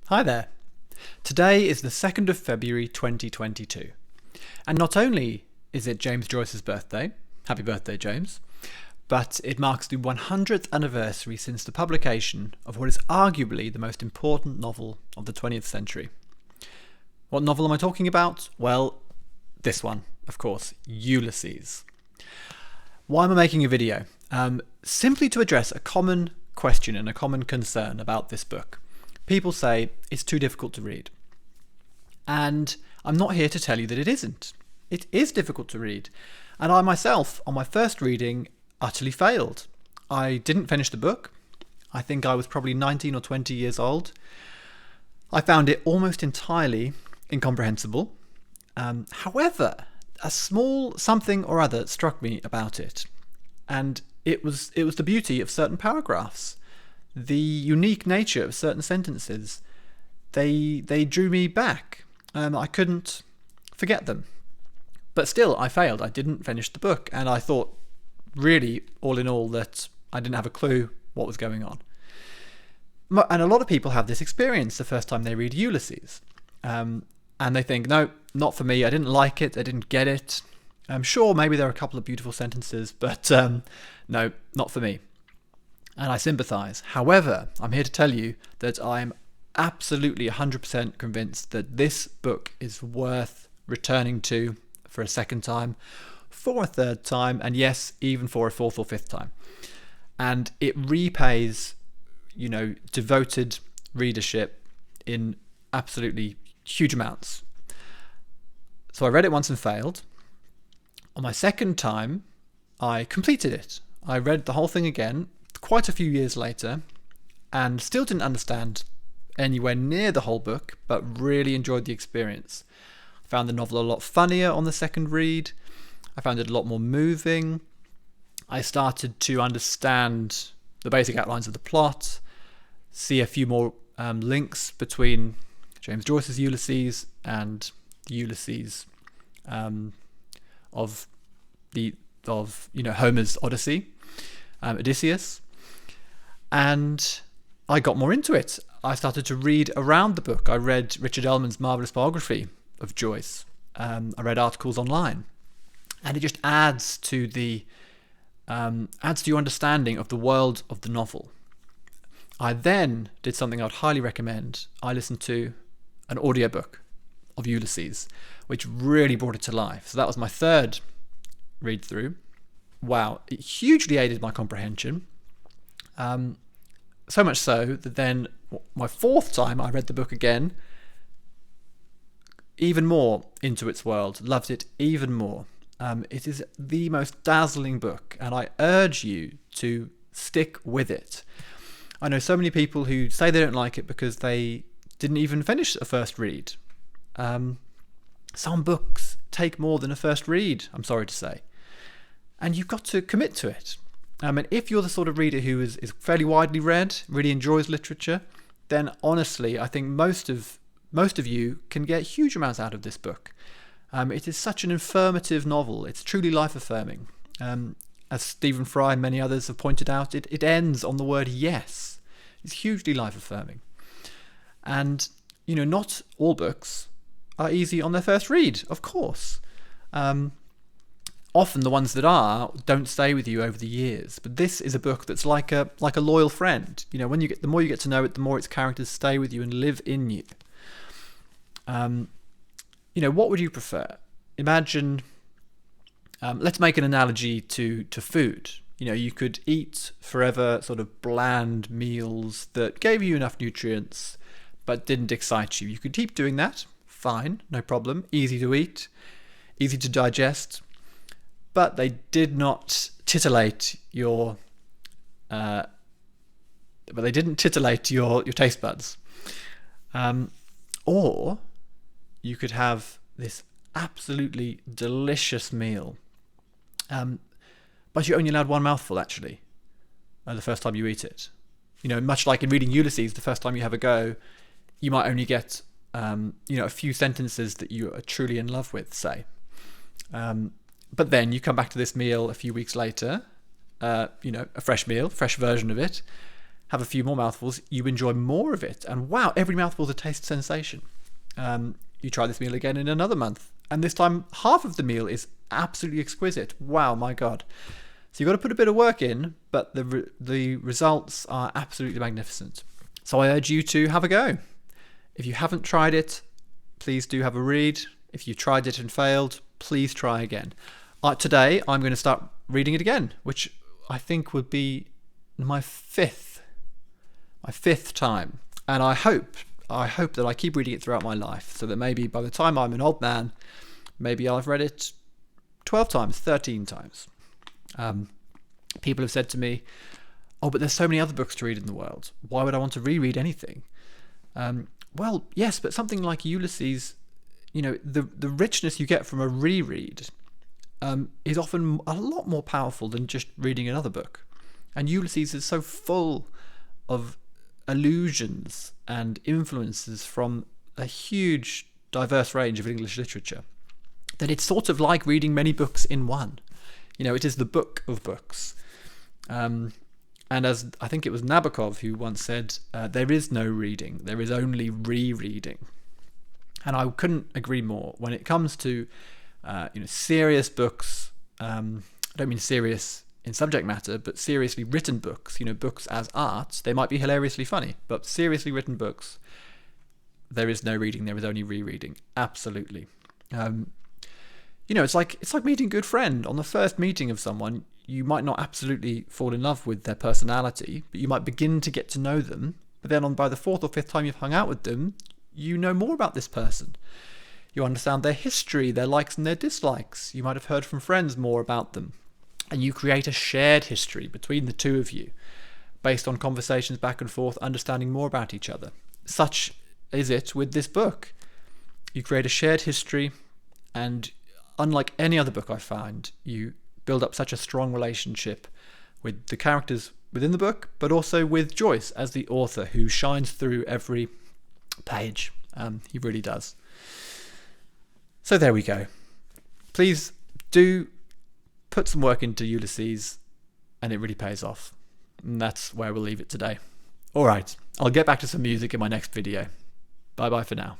Hi there. Today is the 2nd of February 2022. And not only is it James Joyce's birthday, happy birthday James, but it marks the 100th anniversary since the publication of what is arguably the most important novel of the 20th century. What novel am I talking about? Well, this one, of course, Ulysses. Why am I making a video? Simply to address a common question and a common concern about this book. People say it's too difficult to read. And I'm not here to tell you that it isn't. It is difficult to read. And I myself, on my first reading, utterly failed. I didn't finish the book. I think I was probably 19 or 20 years old. I found it almost entirely incomprehensible. However, a small something or other struck me about it. And it was the beauty of certain paragraphs. The unique nature of certain sentences, they drew me back. I couldn't forget them. But still, I failed. I didn't finish the book, and I thought, really, all in all, that I didn't have a clue what was going on. And a lot of people have this experience the first time they read Ulysses. And they think, no, not for me. I didn't like it. I didn't get it. I'm sure maybe there are a couple of beautiful sentences, but no, not for me. And I sympathise. However, I'm here to tell you that I'm absolutely 100% convinced that this book is worth returning to for a second time, for a third time, and yes, even for a fourth or fifth time. And it repays, devoted readership in absolutely huge amounts. So I read it once and failed. On my second time, I completed it. I read the whole thing again, quite a few years later, and still didn't understand anywhere near the whole book, but really enjoyed the experience. I found the novel a lot funnier on the second read. I found it a lot more moving. I started to understand the basic outlines of the plot, see a few more links between James Joyce's Ulysses and the Ulysses of Homer's Odyssey, Odysseus. And I got more into it. I started to read around the book. I read Richard Ellman's marvellous biography of Joyce. I read articles online. And it just adds to your understanding of the world of the novel. I then did something I'd highly recommend. I listened to an audiobook of Ulysses, which really brought it to life. So that was my third read through. Wow, it hugely aided my comprehension. So much so that then my fourth time I read the book again, even more into its world, loved it even more. It is the most dazzling book, and I urge you to stick with it. I know so many people who say they don't like it because they didn't even finish a first read. Some books take more than a first read, I'm sorry to say. And you've got to commit to it. And if you're the sort of reader who is fairly widely read, really enjoys literature, then honestly, I think most of you can get huge amounts out of this book. It is such an informative novel. It's truly life-affirming. As Stephen Fry and many others have pointed out, it ends on the word yes. It's hugely life-affirming. And, not all books are easy on their first read, of course. Often the ones that don't stay with you over the years. But this is a book that's like a loyal friend. The more you get to know it, the more its characters stay with you and live in you. What would you prefer? Imagine, let's make an analogy to food. You could eat forever sort of bland meals that gave you enough nutrients but didn't excite you. You could keep doing that. Fine, no problem. Easy to eat, easy to digest. But they did not titillate your taste buds. Or you could have this absolutely delicious meal, but you're only allowed one mouthful actually, the first time you eat it. Much like in reading Ulysses, the first time you have a go, you might only get a few sentences that you are truly in love with, say. But then you come back to this meal a few weeks later, a fresh meal, fresh version of it, have a few more mouthfuls, you enjoy more of it. And wow, every mouthful is a taste sensation. You try this meal again in another month, and this time half of the meal is absolutely exquisite. Wow, my God. So you've got to put a bit of work in, but the results are absolutely magnificent. So I urge you to have a go. If you haven't tried it, please do have a read. If you tried it and failed, please try again. Today, I'm going to start reading it again, which I think would be my fifth time. And I hope that I keep reading it throughout my life, so that maybe by the time I'm an old man, maybe I'll have read it 12 times, 13 times. People have said to me, oh, but there's so many other books to read in the world. Why would I want to reread anything? Well, yes, but something like Ulysses, the richness you get from a reread is often a lot more powerful than just reading another book. And Ulysses is so full of allusions and influences from a huge, diverse range of English literature that it's sort of like reading many books in one. It is the book of books. And as I think it was Nabokov who once said, there is no reading, there is only rereading. And I couldn't agree more. When it comes to serious books, I don't mean serious in subject matter, but seriously written books, books as art, they might be hilariously funny, but seriously written books, there is no reading, there is only rereading. Absolutely. It's like meeting a good friend. On the first meeting of someone, you might not absolutely fall in love with their personality, but you might begin to get to know them. But then by the fourth or fifth time you've hung out with them, you know more about this person. You understand their history, their likes and their dislikes. You might have heard from friends more about them. And you create a shared history between the two of you, based on conversations back and forth, understanding more about each other. Such is it with this book. You create a shared history, and unlike any other book I find, you build up such a strong relationship with the characters within the book, but also with Joyce as the author, who shines through every page. He really does. So there we go. Please do put some work into Ulysses, and it really pays off. And that's where we'll leave it today. All right, I'll get back to some music in my next video. Bye bye for now.